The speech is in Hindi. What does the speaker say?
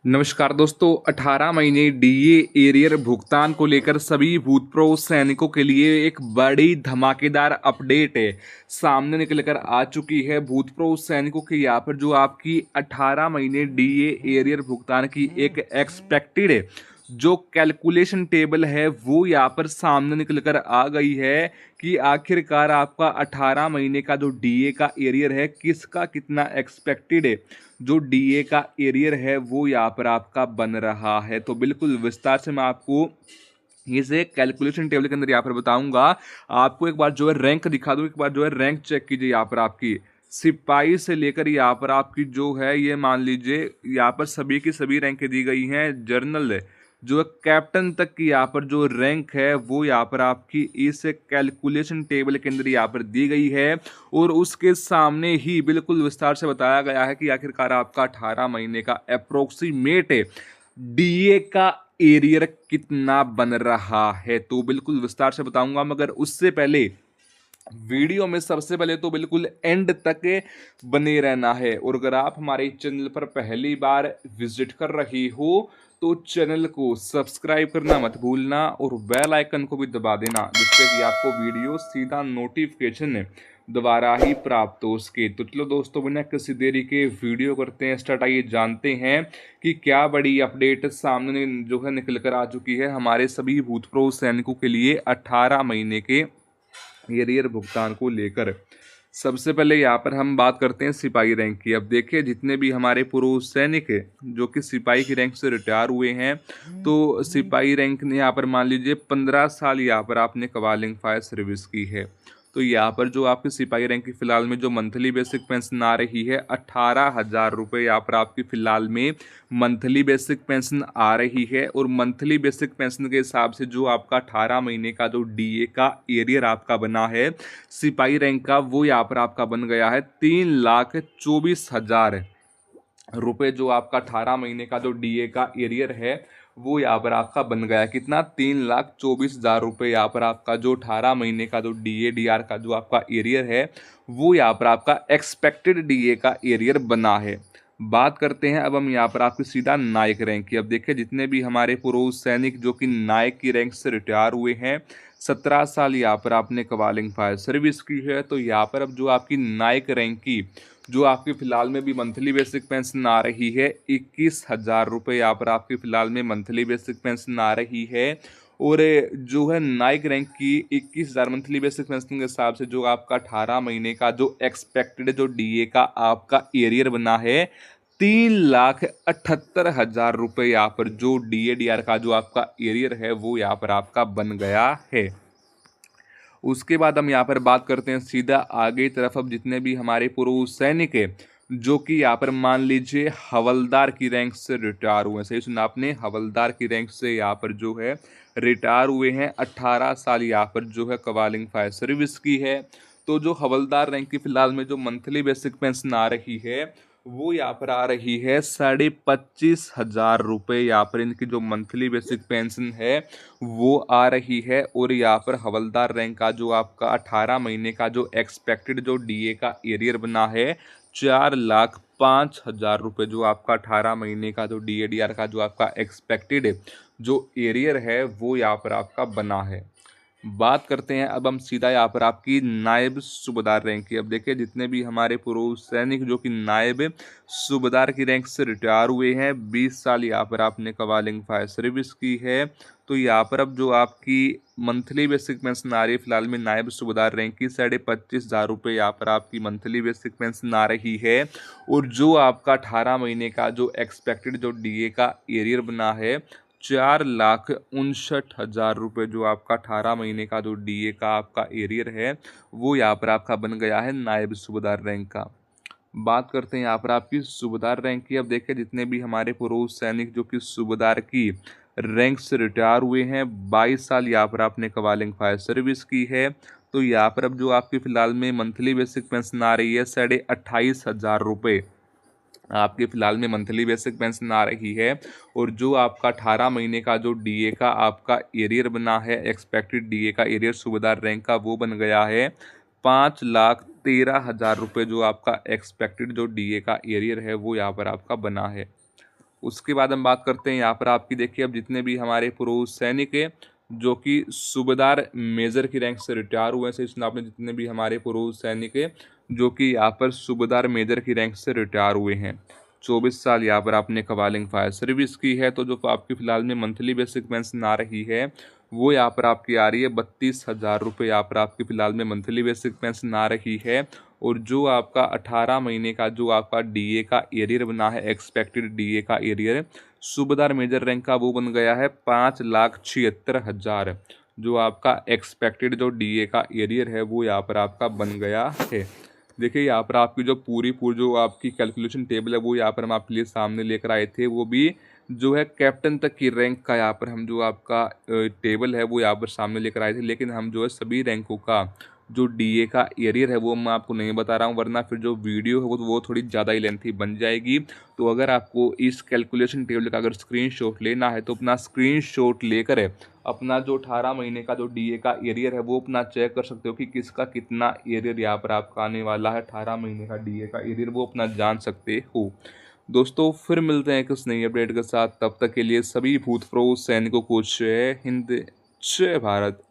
नमस्कार दोस्तों, 18 महीने डीए एरियर भुगतान को लेकर सभी भूतपूर्व सैनिकों के लिए एक बड़ी धमाकेदार अपडेट है सामने निकल कर आ चुकी है। भूतपूर्व सैनिकों के यहाँ पर जो आपकी 18 महीने डीए एरियर भुगतान की एक एक्सपेक्टेड जो कैलकुलेशन टेबल है वो यहाँ पर सामने निकल कर आ गई है कि आखिरकार आपका 18 महीने का जो डीए का एरियर है किसका कितना एक्सपेक्टेड है जो डीए का एरियर है वो यहाँ पर आपका बन रहा है। तो बिल्कुल विस्तार से मैं आपको इसे कैलकुलेशन टेबल के अंदर यहाँ पर बताऊंगा। आपको एक बार जो है रैंक दिखा दूं, एक बार जो है रैंक चेक कीजिए। यहाँ पर आपकी सिपाही से लेकर यहाँ पर आपकी जो है ये मान लीजिए यहाँ पर सभी की सभी रैंक दी गई हैं। जर्नल जो है कैप्टन तक की यहाँ पर जो रैंक है वो यहाँ पर आपकी इस कैलकुलेशन टेबल के अंदर यहाँ पर दी गई है और उसके सामने ही बिल्कुल विस्तार से बताया गया है कि आखिरकार आपका 18 महीने का अप्रोक्सीमेट डीए का एरियर कितना बन रहा है। तो बिल्कुल विस्तार से बताऊंगा, मगर उससे पहले वीडियो में सबसे पहले तो बिल्कुल एंड तक बने रहना है। और अगर आप हमारे चैनल पर पहली बार विजिट कर रही हो तो चैनल को सब्सक्राइब करना मत भूलना और बेल आइकन को भी दबा देना, जिससे कि आपको वीडियो सीधा नोटिफिकेशन दोबारा ही प्राप्त हो सके। तो चलो दोस्तों, बिना किसी देरी के वीडियो करते हैं स्टार्ट। आइए जानते हैं कि क्या बड़ी अपडेट सामने जो है निकल कर आ चुकी है हमारे सभी भूतपूर्व सैनिकों के लिए 18 महीने के एरियर भुगतान को लेकर। सबसे पहले यहाँ पर हम बात करते हैं सिपाही रैंक की। अब देखिए, जितने भी हमारे पूर्व सैनिक है जो कि सिपाही की रैंक से रिटायर हुए हैं, तो सिपाही रैंक ने यहाँ पर मान लीजिए 15 साल यहाँ पर आपने कवालिंग फायर सर्विस की है। तो यहाँ पर जो आपकी सिपाही रैंक की फिलहाल में जो मंथली बेसिक पेंशन आ रही है 18,000 रुपये यहाँ पर आपकी फिलहाल में मंथली बेसिक पेंशन आ रही है। और मंथली बेसिक पेंशन के हिसाब से जो आपका 18 महीने का जो डीए का एरियर आपका बना है सिपाही रैंक का, वो यहाँ पर आपका बन गया है 3,24,000 रुपये। जो आपका 18 महीने का जो डीए का एरियर है वो यहाँ पर आपका बन गया कितना, 3,24,000 रुपये। यहाँ पर आपका जो 18 महीने का जो डीए डीआर का जो आपका एरियर है वो यहाँ पर आपका एक्सपेक्टेड डीए का एरियर बना है। बात करते हैं अब हम यहाँ पर आपकी सीधा नायक रैंक की। अब देखिए, जितने भी हमारे पूर्व सैनिक जो कि नायक की रैंक से रिटायर हुए हैं, 17 साल यहाँ पर आपने कवालिंग फायर सर्विस की है, तो यहाँ पर अब जो आपकी नायक रैंक की जो आपकी फिलहाल में भी मंथली बेसिक पेंशन आ रही है 21,000 रुपये यहाँ पर आपकी फिलहाल में मंथली बेसिक पेंशन आ रही है। और जो है नाइक रैंक की 21,000 मंथली बेसिक पेंशन के हिसाब से जो आपका 18 महीने का जो एक्सपेक्टेड जो डीए का आपका एरियर बना है 3,78,000 रुपये यहाँ पर जो डीए डीआर का जो आपका एरियर है वो यहाँ पर आपका बन गया है। उसके बाद हम यहाँ पर बात करते हैं सीधा आगे तरफ। अब जितने भी हमारे पूर्व सैनिक है जो कि यहाँ पर मान लीजिए हवलदार की रैंक से रिटायर हुए हैं, सही सुना आपने, हवलदार की रैंक से यहाँ पर जो है रिटायर हुए हैं, 18 साल यहाँ पर जो है कवालिंग फायर सर्विस की है। तो जो हवलदार रैंक की फिलहाल में जो मंथली बेसिक पेंशन आ रही है वो यहाँ पर आ रही है 25,500 रुपये। यहाँ पर इनकी जो मंथली बेसिक पेंशन है वो आ रही है। और यहाँ पर हवलदार रैंक का जो आपका 18 महीने का जो एक्सपेक्टेड जो डीए का एरियर बना है 4,05,000 रुपये। जो आपका 18 महीने का जो डीए डीआर का जो आपका एक्सपेक्टेड जो एरियर है वो यहाँ पर आपका बना है। बात करते हैं अब हम सीधा यहाँ पर आपकी नायब सूबेदार रैंक की। अब देखिए, जितने भी हमारे पूर्व सैनिक जो कि नायब सूबेदार की रैंक से रिटायर हुए हैं, 20 साल यहाँ पर आपने कवालिंग फायर सर्विस की है, तो यहाँ पर अब जो आपकी मंथली बेसिक पेंशन आ रही है फिलहाल में नायब सूबेदार रैंक की 25,500 रुपये यहाँ पर आपकी मंथली बेसिक पेंशन आ रही है। और जो आपका 18 महीने का जो एक्सपेक्टेड जो डीए का एरियर बना है 4,59,000 रुपये। जो आपका 18 महीने का जो डीए का आपका एरियर है वो यहाँ पर आपका बन गया है नायब सूबेदार रैंक का। बात करते हैं यहाँ पर आपकी सूबेदार रैंक की। अब देखिए, जितने भी हमारे पूर्व सैनिक जो कि सूबेदार की रैंक से रिटायर हुए हैं, 22 साल यहाँ पर आपने कवालिंग फायर सर्विस की है, तो यहाँ पर अब जो आपकी फिलहाल में मंथली बेसिक पेंशन आ रही है 28,500 रुपये आपके फिलहाल में मंथली बेसिक पेंशन आ रही है। और जो आपका 18 महीने का जो डीए का आपका एरियर बना है एक्सपेक्टेड डीए का एरियर सूबेदार रैंक का वो बन गया है 5,13,000 रुपये। जो आपका एक्सपेक्टेड जो डीए का एरियर है वो यहाँ पर आपका बना है। उसके बाद हम बात करते हैं यहाँ पर आपकी, देखिए अब जितने भी हमारे पुरुष सैनिक हैं जो कि सूबेदार मेजर की रैंक से रिटायर हुए हैं, इसमें आपने जितने भी हमारे पुरुष सैनिक हैं जो कि यहाँ पर सूबेदार मेजर की रैंक से रिटायर हुए हैं, 24 साल यहाँ पर आपने कवालिंग फायर सर्विस की है, तो जो आपकी फ़िलहाल में मंथली बेसिक पेंशन आ रही है वो यहाँ पर आपकी आ रही है 32,000 रुपये। यहाँ पर आपकी फ़िलहाल में मंथली बेसिक पेंशन आ रही है। और जो आपका 18 महीने का जो आपका डीए का एरियर बना है, एक्सपेक्टेड डीए का एरियर सूबेदार मेजर रैंक का, वो बन गया है 5,76,000। जो आपका एक्सपेक्टेड जो डीए का एरियर है वो यहाँ पर आपका बन गया है। देखिए यहाँ पर आपकी जो पूरी जो आपकी कैलकुलेशन टेबल है वो यहाँ पर हम आपके लिए सामने लेकर आए थे, वो भी जो है कैप्टन तक की रैंक का यहाँ पर हम जो आपका टेबल है वो यहाँ पर सामने लेकर आए थे, लेकिन हम जो है सभी रैंकों का जो डीए का एरियर है वो मैं आपको नहीं बता रहा हूँ, वरना फिर जो वीडियो है वो थोड़ी ज़्यादा ही लेंथी बन जाएगी। तो अगर आपको इस कैलकुलेशन टेबल का अगर स्क्रीनशॉट लेना है तो अपना स्क्रीनशॉट लेकर अपना जो 18 महीने का जो डीए का एरियर है वो अपना चेक कर सकते हो कि किसका कितना एरियर यहाँ पर आपका आने वाला है। 18 महीने का डीए का एरियर वो अपना जान सकते हो। दोस्तों फिर मिलते हैं कुछ नई अपडेट के साथ, तब तक के लिए सभी भूतपूर्व सैनिकों को जय हिंद, जय भारत।